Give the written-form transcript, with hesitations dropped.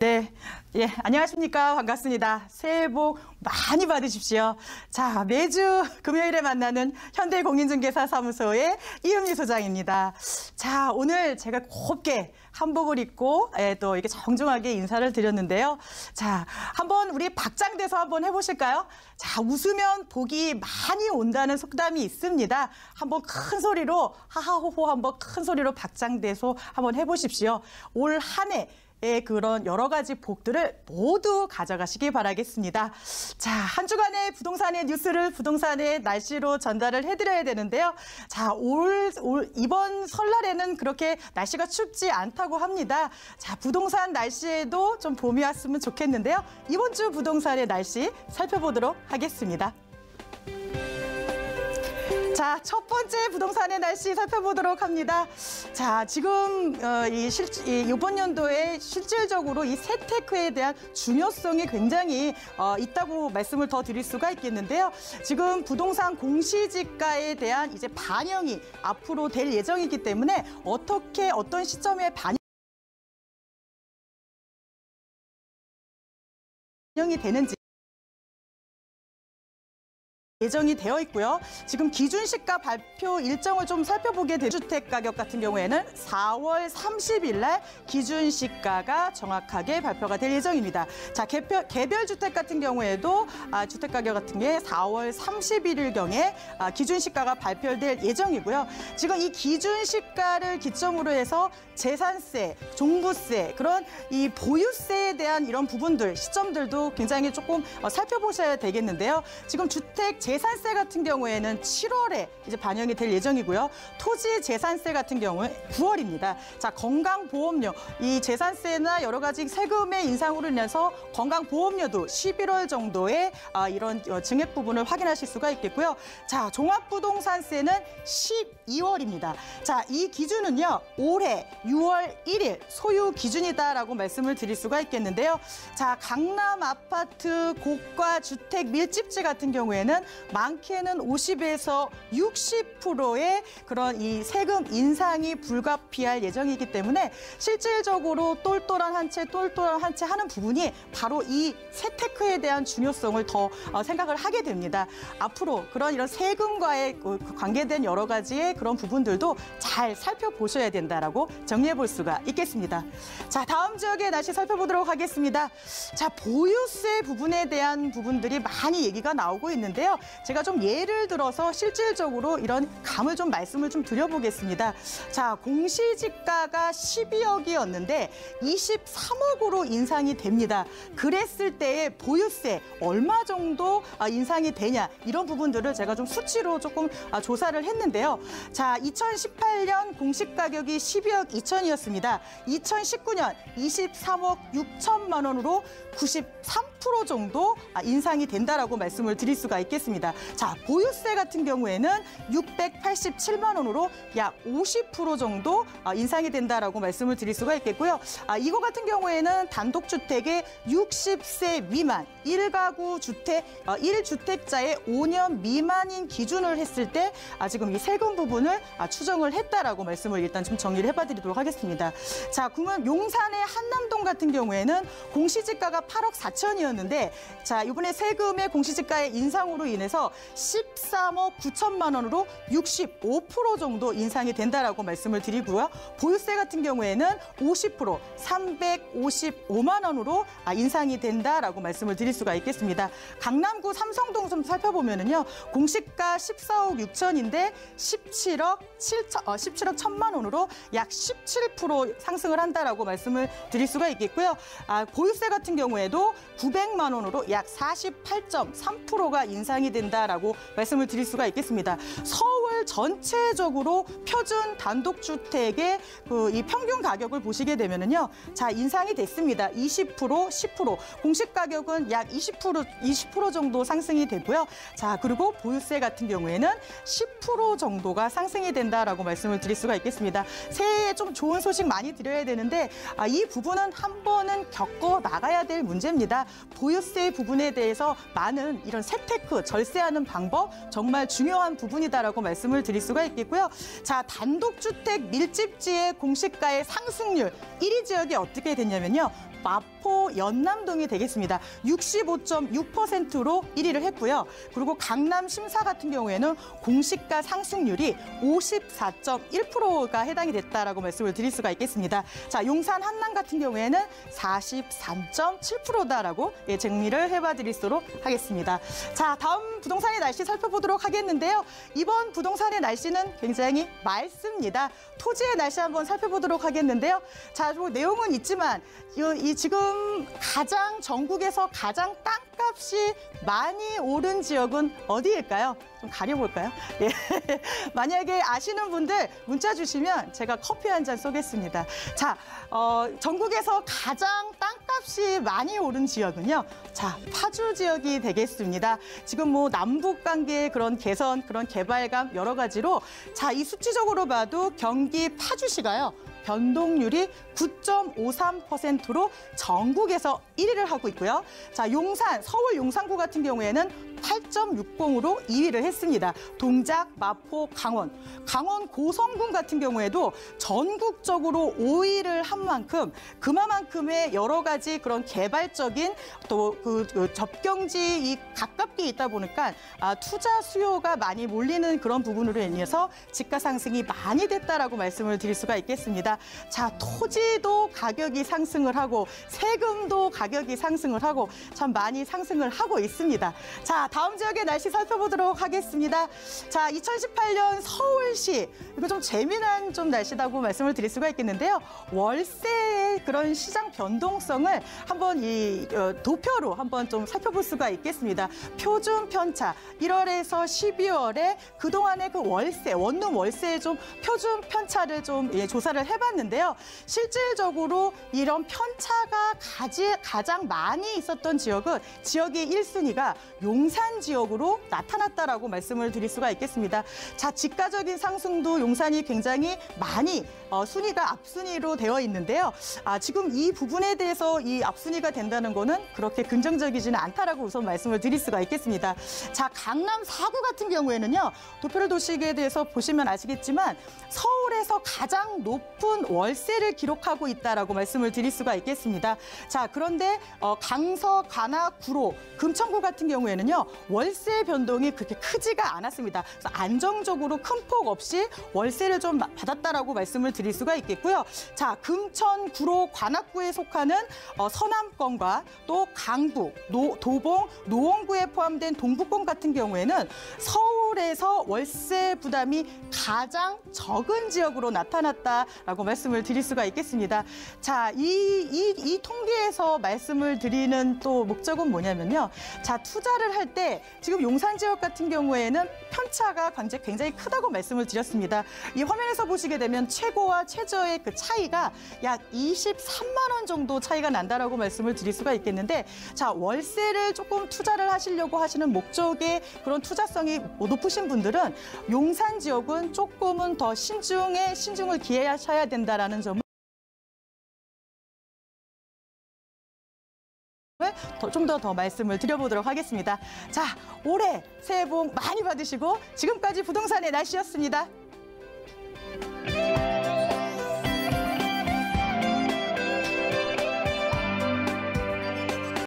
네, 안녕하십니까. 반갑습니다. 새해 복 많이 받으십시오. 자, 매주 금요일에 만나는 현대공인중개사 사무소의 이은미 소장입니다. 자, 오늘 제가 곱게 한복을 입고 또 이렇게 정중하게 인사를 드렸는데요. 자, 한번 우리 박장대소 한번 해보실까요? 자, 웃으면 복이 많이 온다는 속담이 있습니다. 한번 큰 소리로 하하호호 한번 큰 소리로 박장대소 한번 해보십시오. 올 한 해 그런 여러 가지 복들을 모두 가져가시기 바라겠습니다. 자, 한 주간의 부동산의 뉴스를 부동산의 날씨로 전달을 해드려야 되는데요. 자, 이번 설날에는 그렇게 날씨가 춥지 않다고 합니다. 자, 부동산 날씨에도 좀 봄이 왔으면 좋겠는데요. 이번 주 부동산의 날씨 살펴보도록 하겠습니다. 자, 첫 번째 부동산의 날씨 살펴보도록 합니다. 자, 지금 이번 연도에 실질적으로 이 세테크에 대한 중요성이 굉장히 있다고 말씀을 더 드릴 수가 있겠는데요. 지금 부동산 공시지가에 대한 이제 반영이 앞으로 될 예정이기 때문에 어떤 시점에 반영이 되는지 예정이 되어 있고요. 지금 기준시가 발표 일정을 좀 살펴보게 되면 주택 가격 같은 경우에는 4월 30일 날 기준시가가 정확하게 발표가 될 예정입니다. 자, 개별 주택 같은 경우에도 주택 가격 같은 게 4월 31일경에 기준시가가 발표될 예정이고요. 지금 이 기준시가를 기점으로 해서 재산세, 종부세, 그런 이 보유세에 대한 이런 부분들, 시점들도 굉장히 조금 살펴보셔야 되겠는데요. 지금 주택 재산세 같은 경우에는 7월에 이제 반영이 될 예정이고요. 토지 재산세 같은 경우는 9월입니다. 자, 건강보험료, 이 재산세나 여러 가지 세금의 인상으로 인해서 건강보험료도 11월 정도에 이런 증액 부분을 확인하실 수가 있겠고요. 자, 종합부동산세는 12월입니다. 자, 이 기준은요, 올해 6월 1일 소유 기준이다라고 말씀을 드릴 수가 있겠는데요. 자, 강남 아파트 고가 주택 밀집지 같은 경우에는 많게는 50에서 60%의 그런 이 세금 인상이 불가피할 예정이기 때문에 실질적으로 똘똘한 한 채 하는 부분이 바로 이 세테크에 대한 중요성을 더 생각을 하게 됩니다. 앞으로 이런 세금과의 관계된 여러 가지의 그런 부분들도 잘 살펴보셔야 된다라고 정리해 볼 수가 있겠습니다. 자, 다음 지역의 날씨 살펴보도록 하겠습니다. 자, 보유세 부분에 대한 부분들이 많이 얘기가 나오고 있는데요. 제가 좀 예를 들어서 실질적으로 이런 감을 좀 말씀을 좀 드려보겠습니다. 자, 공시지가가 12억이었는데 23억으로 인상이 됩니다. 그랬을 때의 보유세 얼마 정도 인상이 되냐, 이런 부분들을 제가 좀 수치로 조금 조사를 했는데요. 자, 2018년 공시가격이 12억 2천이었습니다. 2019년 23억 6천만 원으로 93% 정도 인상이 된다라고 말씀을 드릴 수가 있겠습니다. 자, 보유세 같은 경우에는 687만 원으로 약 50% 정도 인상이 된다라고 말씀을 드릴 수가 있겠고요. 이거 같은 경우에는 단독주택의 60세 미만 1가구 주택, 1주택자의 5년 미만인 기준을 했을 때 지금 이 세금 부분을 추정을 했다라고 말씀을 일단 좀 정리를 해봐드리도록 하겠습니다. 자, 그러면 용산의 한남동 같은 경우에는 공시지가가 8억 4천이었는데 자, 이번에 세금의 공시지가의 인상으로 인해서 13억 9천만 원으로 65% 정도 인상이 된다라고 말씀을 드리고요. 보유세 같은 경우에는 50% 355만 원으로 인상이 된다라고 말씀을 드릴 수가 있겠습니다. 강남구 삼성동 좀 살펴보면은요, 공시가 14억 6천인데 17억 1천만 원으로 약 17% 상승을 한다라고 말씀을 드릴 수가 있겠고요. 보유세 같은 경우에도 900만 원으로 약 48.3%가 인상이 된다라고 말씀을 드릴 수가 있겠습니다. 서울 전체적으로 표준 단독주택의 이 평균 가격을 보시게 되면은요, 자, 인상이 됐습니다. 20%, 10%, 공시 가격은 약 20% 정도 상승이 되고요. 자, 그리고 보유세 같은 경우에는 10% 정도가 상승이 된다라고 말씀을 드릴 수가 있겠습니다. 새해에 좀 좋은 소식 많이 드려야 되는데 이 부분은 한 번은 겪어 나가야 될 문제입니다. 보유세 부분에 대해서 많은 이런 세테크, 절세하는 방법 정말 중요한 부분이다라고 말씀을 드릴 수가 있겠고요. 자, 단독주택 밀집지의 공시가의 상승률 1위 지역이 어떻게 됐냐면요. 마포 연남동이 되겠습니다. 65.6%로 1위를 했고요. 그리고 강남 심사 같은 경우에는 공시가 상승률이 54.1%가 해당이 됐다라고 말씀을 드릴 수가 있겠습니다. 자, 용산 한남 같은 경우에는 43.7%다라고 정리를 해봐 드리도록 하겠습니다. 자, 다음 부동산의 날씨 살펴보도록 하겠는데요. 이번 부동산의 날씨는 굉장히 맑습니다. 토지의 날씨 한번 살펴보도록 하겠는데요. 자, 뭐 내용은 있지만 지금 전국에서 가장 땅값이 많이 오른 지역은 어디일까요? 좀 가려볼까요? 예. 만약에 아시는 분들 문자 주시면 제가 커피 한 잔 쏘겠습니다. 자, 전국에서 가장 땅값이 많이 오른 지역은요. 자, 파주 지역이 되겠습니다. 지금 뭐 남북 관계 그런 개선, 그런 개발감 여러 가지로 자, 이 수치적으로 봐도 경기 파주시가요. 변동률이 9.53%로 전국에서 1위를 하고 있고요. 자, 서울 용산구 같은 경우에는 8.60으로 2위를 했습니다. 동작, 마포, 강원 고성군 같은 경우에도 전국적으로 5위를 한 만큼 그만큼의 여러 가지 그런 개발적인 또 그 접경지 가깝게 있다 보니까 투자 수요가 많이 몰리는 그런 부분으로 인해서 집가 상승이 많이 됐다라고 말씀을 드릴 수가 있겠습니다. 자, 토지도 가격이 상승을 하고 세금도 가격이 상승을 하고 참 많이 상승을 하고 있습니다. 자, 다음 지역의 날씨 살펴보도록 하겠습니다. 자, 2018년 서울시 이거 좀 재미난 날씨다고 말씀을 드릴 수가 있겠는데요. 월세의 그런 시장 변동성을 한번 도표로 한번 좀 살펴볼 수가 있겠습니다. 표준 편차 1월에서 12월에 그동안의 그 원룸 월세의 좀 표준 편차를 좀 조사를 해봤는데요. 실질적으로 이런 편차가 가장 많이 있었던 지역의 1순위가 용산 지역으로 나타났다라고 말씀을 드릴 수가 있겠습니다. 자, 집가적인 상승도 용산이 굉장히 많이 순위가 앞순위로 되어 있는데요. 지금 이 부분에 대해서 이 앞순위가 된다는 거는 그렇게 긍정적이지는 않다라고 우선 말씀을 드릴 수가 있겠습니다. 자, 강남 4구 같은 경우에는요. 도표를 보시기에 대해서 보시면 아시겠지만 서울에서 가장 높은 월세를 기록하고 있다라고 말씀을 드릴 수가 있겠습니다. 자, 그런데 강서, 관악, 구로, 금천구 같은 경우에는요. 월세 변동이 그렇게 크지가 않았습니다. 그래서 안정적으로 큰 폭 없이 월세를 좀 받았다라고 말씀을 드릴 수가 있겠고요. 자, 금천, 구로, 관악구에 속하는 서남권과 또 강북, 도봉, 노원구에 포함된 동북권 같은 경우에는 서울에서 월세 부담이 가장 적은 지역으로 나타났다라고 말씀을 드릴 수가 있겠습니다. 자, 이 통계에서 말씀을 드리는 또 목적은 뭐냐면요. 자, 투자를 할 때 지금 용산 지역 같은 경우에는 편차가 굉장히 크다고 말씀을 드렸습니다. 이 화면에서 보시게 되면 최고와 최저의 그 차이가 약 23만 원 정도 차이가 난다라고 말씀을 드릴 수가 있겠는데, 자, 월세를 조금 투자를 하시려고 하시는 목적의 그런 투자성이 높으신 분들은 용산 지역은 조금은 더 신중을 기해하셔야 된다라는 점을 좀 더 말씀을 드려보도록 하겠습니다. 자, 올해 새해 복 많이 받으시고 지금까지 부동산의 날씨였습니다.